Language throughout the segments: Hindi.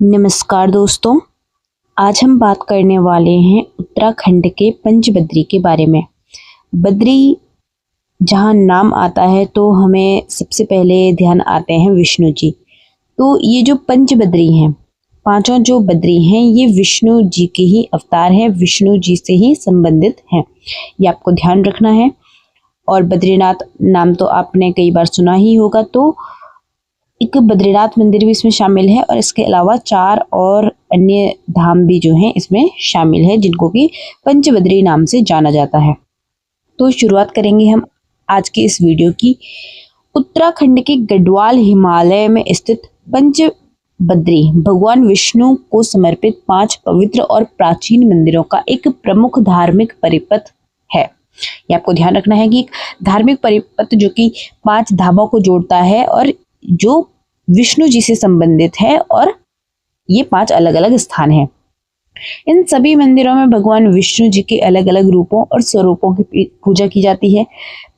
नमस्कार दोस्तों, आज हम बात करने वाले हैं उत्तराखंड के पंचबद्री के बारे में। बद्री जहाँ नाम आता है तो हमें सबसे पहले ध्यान आते हैं विष्णु जी। तो ये जो पंचबद्री हैं, पांचों जो बद्री हैं, ये विष्णु जी के ही अवतार हैं, विष्णु जी से ही संबंधित हैं। ये आपको ध्यान रखना है। और बद्रीनाथ नाम तो आपने कई बार सुना ही होगा। तो एक बद्रीनाथ मंदिर भी इसमें शामिल है और इसके अलावा 4 और अन्य धाम भी जो हैं इसमें शामिल है, जिनको कि पंचबद्री नाम से जाना जाता है। तो शुरुआत करेंगे हम आज के इस वीडियो की। उत्तराखंड के गढ़वाल हिमालय में स्थित पंचबद्री भगवान विष्णु को समर्पित 5 पवित्र और प्राचीन मंदिरों का एक प्रमुख धार्मिक परिपथ है। ये आपको ध्यान रखना है कि एक धार्मिक परिपथ जो कि 5 धामों को जोड़ता है और जो विष्णु जी से संबंधित है, और ये 5 अलग अलग स्थान हैं। इन सभी मंदिरों में भगवान विष्णु जी के अलग अलग रूपों और स्वरूपों की पूजा की जाती है।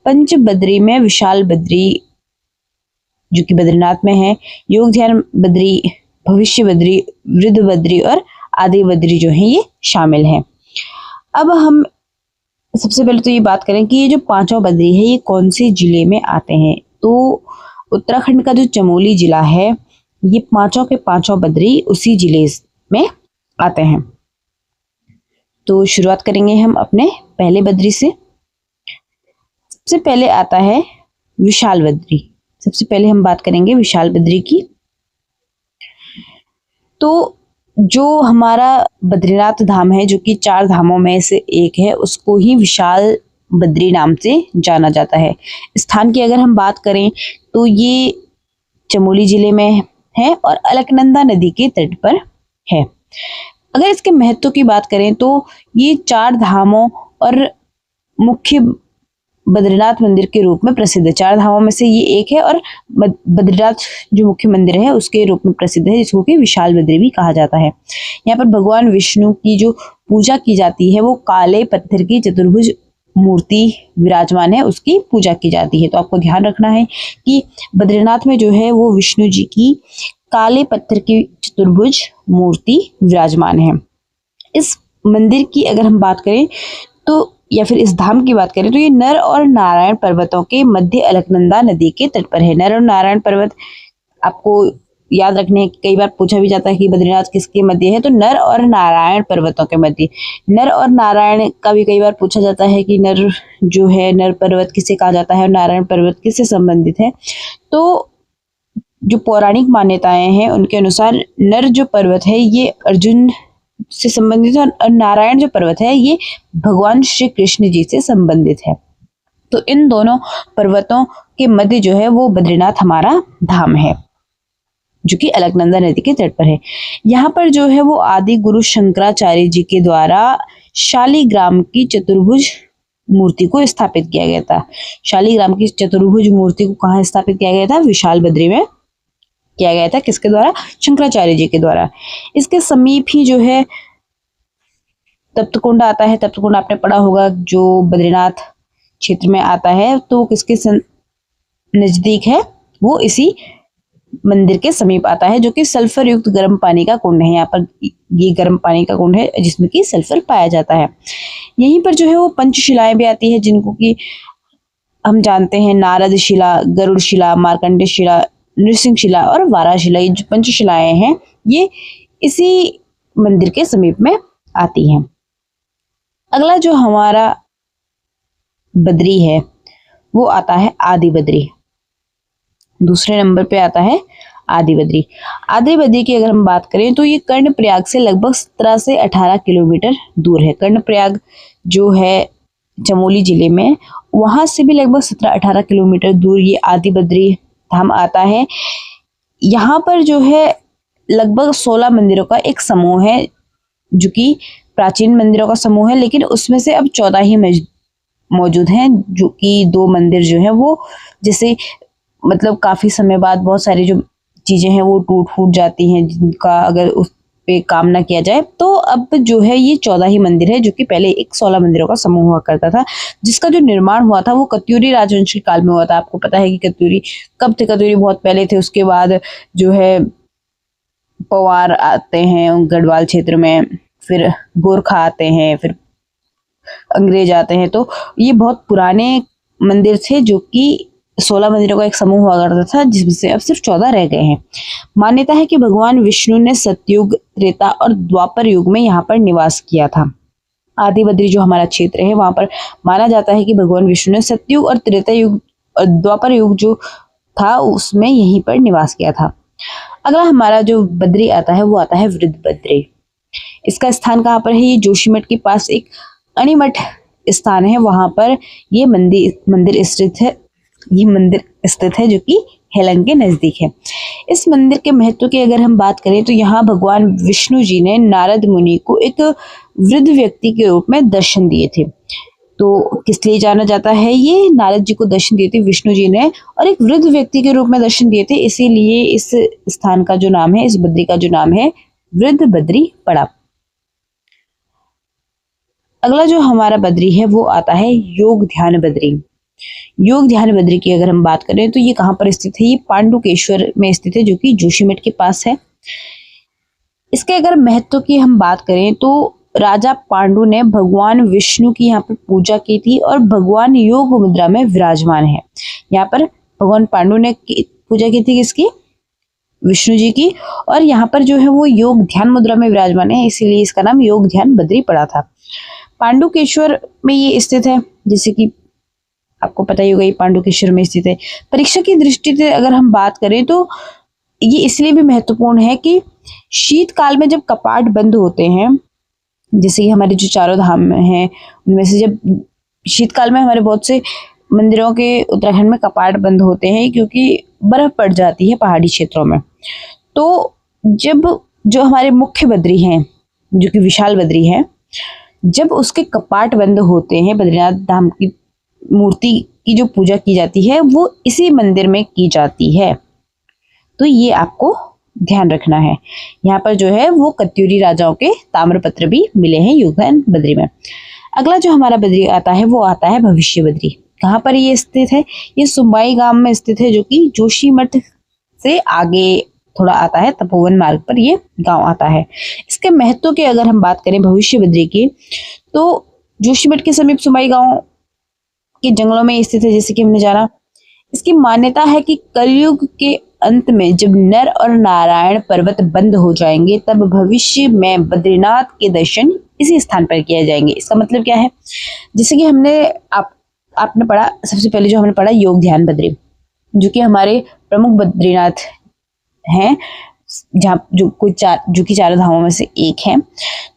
पंचबद्री में विशाल बद्री जो कि बद्रीनाथ में है, योग ध्यान बद्री, भविष्य बद्री, वृद्ध बद्री और आदि बद्री जो है ये शामिल हैं। अब हम सबसे पहले तो ये बात करें कि ये जो 5 बद्री है ये कौन से जिले में आते हैं। तो उत्तराखंड का जो चमोली जिला है, ये 5 के 5 बद्री उसी जिले में आते हैं। तो शुरुआत करेंगे हम अपने पहले बद्री से। सबसे पहले आता है विशाल बद्री। सबसे पहले हम बात करेंगे विशाल बद्री की। तो जो हमारा बद्रीनाथ धाम है, जो कि 4 धामों में से एक है, उसको ही विशाल बद्री नाम से जाना जाता है। स्थान की अगर हम बात करें तो ये चमोली जिले में है और अलकनंदा नदी के तट पर है। अगर इसके महत्व की बात करें तो ये 4 धामों और मुख्य बद्रीनाथ मंदिर के रूप में प्रसिद्ध है। 4 धामों में से ये एक है और बद्रीनाथ जो मुख्य मंदिर है उसके रूप में प्रसिद्ध है, जिसको कि विशाल बद्री भी कहा जाता है। यहाँ पर भगवान विष्णु की जो पूजा की जाती है वो काले पत्थर की चतुर्भुज मूर्ति विराजमान है, उसकी पूजा की जाती है। तो आपको ध्यान रखना है कि बद्रीनाथ में जो है वो विष्णु जी की काले पत्थर की चतुर्भुज मूर्ति विराजमान है। इस मंदिर की अगर हम बात करें तो, या फिर इस धाम की बात करें तो ये नर और नारायण पर्वतों के मध्य अलकनंदा नदी के तट पर है। नर और नारायण पर्वत आपको याद रखने, कई बार पूछा भी जाता है कि बद्रीनाथ किसके मध्य है, तो नर और नारायण पर्वतों के मध्य। नर और नारायण का भी कई बार पूछा जाता है कि नर जो है, नर पर्वत किसे कहा जाता है और नारायण पर्वत किससे संबंधित है। तो जो पौराणिक मान्यताएं हैं उनके अनुसार नर जो पर्वत है ये अर्जुन से संबंधित है और नारायण जो पर्वत है ये भगवान श्री कृष्ण जी से संबंधित है। तो इन दोनों पर्वतों के मध्य जो है वो बद्रीनाथ हमारा धाम है, जो कि अलकनंदा नदी के तट पर है। यहाँ पर जो है वो आदि गुरु शंकराचार्य जी के द्वारा शालिग्राम की चतुर्भुज मूर्ति को स्थापित किया गया था। शालिग्राम की चतुर्भुज मूर्ति को कहाँ स्थापित किया गया था? विशाल बद्री में किया गया था। किसके द्वारा? शंकराचार्य जी के द्वारा। इसके समीप ही जो है तप्तकुंड आता है। तप्तकुंड आपने पढ़ा होगा, जो बद्रीनाथ क्षेत्र में आता है। तो किसके नजदीक है? वो इसी मंदिर के समीप आता है, जो कि सल्फर युक्त गर्म पानी का कुंड है। यहाँ पर ये गर्म पानी का कुंड है जिसमें कि सल्फर पाया जाता है। यहीं पर जो है वो पंचशिलाएं भी आती है, जिनको कि हम जानते हैं नारद शिला, गरुड़ शिला, मार्कंडेय शिला, नृसिंह शिला और वारा शिला। ये जो पंचशिलाएं हैं ये इसी मंदिर के समीप में आती हैं। अगला जो हमारा बद्री है वो आता है आदि बद्री। दूसरे नंबर पे आता है आदि बद्री। आदि बद्री की अगर हम बात करें तो ये कर्णप्रयाग से लगभग 17 से 18 किलोमीटर दूर है। कर्णप्रयाग जो है चमोली जिले में, वहां से भी लगभग 17-18 किलोमीटर दूर ये आदि बद्री धाम आता है। यहाँ पर जो है लगभग 16 मंदिरों का एक समूह है, जो कि प्राचीन मंदिरों का समूह है, लेकिन उसमें से अब 14 ही मौजूद हैं, जो कि 2 मंदिर जो है वो जैसे मतलब काफी समय बाद बहुत सारी जो चीजें हैं वो टूट फूट जाती हैं, जिनका अगर उस पे काम ना किया जाए। तो अब जो है ये 14 ही मंदिर है, जो कि पहले एक 16 मंदिरों का समूह हुआ करता था, जिसका जो निर्माण हुआ था वो कत्यूरी राजवंश के काल में हुआ था। आपको पता है कि कत्यूरी कब थे? कत्यूरी बहुत पहले थे। उसके बाद जो है पवार आते हैं गढ़वाल क्षेत्र में, फिर गोरखा आते हैं, फिर अंग्रेज आते हैं। तो ये बहुत पुराने मंदिर थे जो कि 16 मंदिरों का एक समूह हुआ करता था, जिसमें से अब सिर्फ 14 रह गए हैं। मान्यता है कि भगवान विष्णु ने सतयुग, त्रेता और द्वापर युग में यहाँ पर निवास किया था। आदि बद्री जो हमारा क्षेत्र है वहां पर माना जाता है कि भगवान विष्णु ने सतयुग और त्रेता युग और द्वापर युग जो था उसमें यहीं पर निवास किया था। अगला हमारा जो बद्री आता है वो आता है वृद्ध बद्री। इसका स्थान कहाँ पर है? ये जोशीमठ के पास एक अणिमठ स्थान है, वहां पर ये मंदिर स्थित है। ये मंदिर स्थित है जो कि हेलंग के नजदीक है। इस मंदिर के महत्व की अगर हम बात करें तो यहाँ भगवान विष्णु जी ने नारद मुनि को एक वृद्ध व्यक्ति के रूप में दर्शन दिए थे। तो किस लिए जाना जाता है? ये नारद जी को दर्शन दिए थे विष्णु जी ने, और एक वृद्ध व्यक्ति के रूप में दर्शन दिए थे, इसीलिए इस स्थान का जो नाम है, इस बद्री का जो नाम है, वृद्ध बद्री पड़ा। अगला जो हमारा बद्री है वो आता है योग ध्यान बद्री। योग ध्यान बद्री की अगर हम बात करें तो ये कहाँ पर स्थित है? ये पांडुकेश्वर में स्थित है जो कि जोशीमठ के पास है। इसके अगर महत्व की हम बात करें तो राजा पांडु ने भगवान विष्णु की यहाँ पर पूजा की थी और भगवान योग मुद्रा में विराजमान है। यहाँ पर भगवान पांडु ने पूजा की थी किसकी? विष्णु जी की, और यहाँ पर जो है वो योग ध्यान मुद्रा में विराजमान है, इसीलिए इसका नाम योग ध्यान बद्री पड़ा था। पांडुकेश्वर में ये स्थित है, जैसे कि आपको पता ही होगा ये पांडुकेश्वर में स्थित है। परीक्षा की दृष्टि से अगर हम बात करें तो ये इसलिए भी महत्वपूर्ण है कि शीतकाल में जब कपाट बंद होते हैं, जैसे कि हमारे जो चारों धाम हैं उनमें से जब शीतकाल में हमारे बहुत से मंदिरों के उत्तराखंड में कपाट बंद होते हैं क्योंकि बर्फ पड़ जाती है पहाड़ी क्षेत्रों में। तो जब जो हमारे मुख्य बद्री हैं जो कि विशाल बद्री है, जब उसके कपाट बंद होते हैं, बद्रीनाथ धाम की मूर्ति की जो पूजा की जाती है वो इसी मंदिर में की जाती है। तो ये आपको ध्यान रखना है। यहाँ पर जो है वो कत्यूरी राजाओं के ताम्रपत्र भी मिले हैं योगदान बद्री में। अगला जो हमारा बद्री आता है वो आता है भविष्य बद्री। कहाँ पर ये स्थित है? ये सुंबाई गांव में स्थित है जो कि जोशीमठ से आगे थोड़ा आता है, तपोवन मार्ग पर ये गांव आता है। इसके महत्व की अगर हम बात करें भविष्य बद्री की तो जोशीमठ के समीप सुंबाई गांव के जंगलों में स्थित है, जैसे कि हमने जाना। इसकी मान्यता है कि कलयुग के अंत में जब नर और नारायण पर्वत बंद हो जाएंगे तब भविष्य में बद्रीनाथ के दर्शन इसी स्थान पर किए जाएंगे। इसका मतलब क्या है? जैसे कि आपने पढ़ा, सबसे पहले जो हमने पढ़ा योग ध्यान बद्री, जो कि हमारे प्रमुख बद्रीनाथ हैं, जहाँ जो कि चारों धामों में से एक है।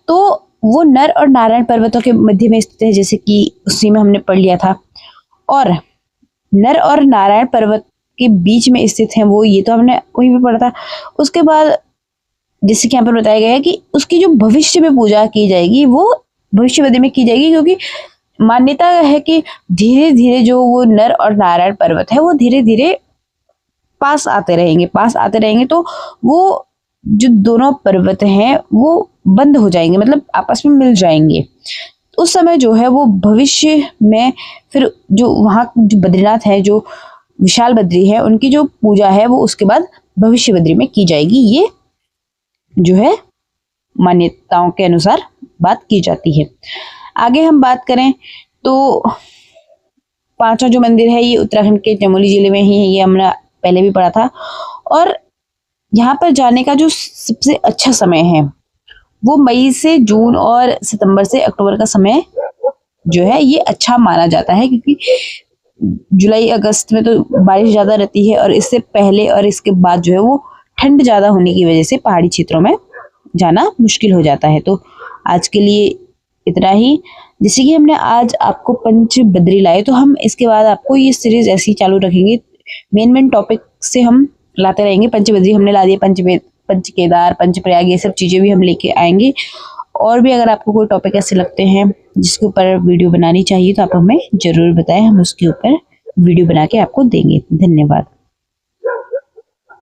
तो वो नर और नारायण पर्वतों के मध्य में स्थित है, जैसे कि उसी में हमने पढ़ लिया था। और नर और नारायण पर्वत के बीच में स्थित है वो, ये तो हमने वहीं पे पढ़ा था। उसके बाद जैसे कि यहाँ पर बताया गया है कि उसकी जो भविष्य में पूजा की जाएगी वो भविष्य बद्री में की जाएगी, क्योंकि मान्यता है कि धीरे धीरे जो वो नर और नारायण पर्वत है वो धीरे धीरे पास आते रहेंगे, तो वो जो दोनों पर्वत हैं वो बंद हो जाएंगे, मतलब आपस में मिल जाएंगे। उस समय जो है वो भविष्य में फिर जो वहाँ जो बद्रीनाथ है, जो विशाल बद्री है, उनकी जो पूजा है वो उसके बाद भविष्य बद्री में की जाएगी। ये जो है मान्यताओं के अनुसार बात की जाती है। आगे हम बात करें तो पांचवा जो मंदिर है ये उत्तराखंड के चमोली जिले में ही है, ये हमने पहले भी पढ़ा था। और यहाँ पर जाने का जो सबसे अच्छा समय है वो मई से जून और सितंबर से अक्टूबर का समय जो है ये अच्छा माना जाता है, क्योंकि जुलाई अगस्त में तो बारिश ज्यादा रहती है और इससे पहले और इसके बाद जो है वो ठंड ज्यादा होने की वजह से पहाड़ी क्षेत्रों में जाना मुश्किल हो जाता है। तो आज के लिए इतना ही। जैसे कि हमने आज आपको पंच बद्री लाए, तो हम इसके बाद आपको ये सीरीज ऐसी चालू रखेंगे। मेन टॉपिक से हम लाते रहेंगे। पंच बद्री हमने ला दिए, पंच केदार, पंच प्रयाग, ये सब चीजें भी हम लेके आएंगे। और भी अगर आपको कोई टॉपिक ऐसे लगते हैं जिसके ऊपर वीडियो बनानी चाहिए तो आप हमें जरूर बताएं, हम उसके ऊपर वीडियो बना के आपको देंगे। धन्यवाद।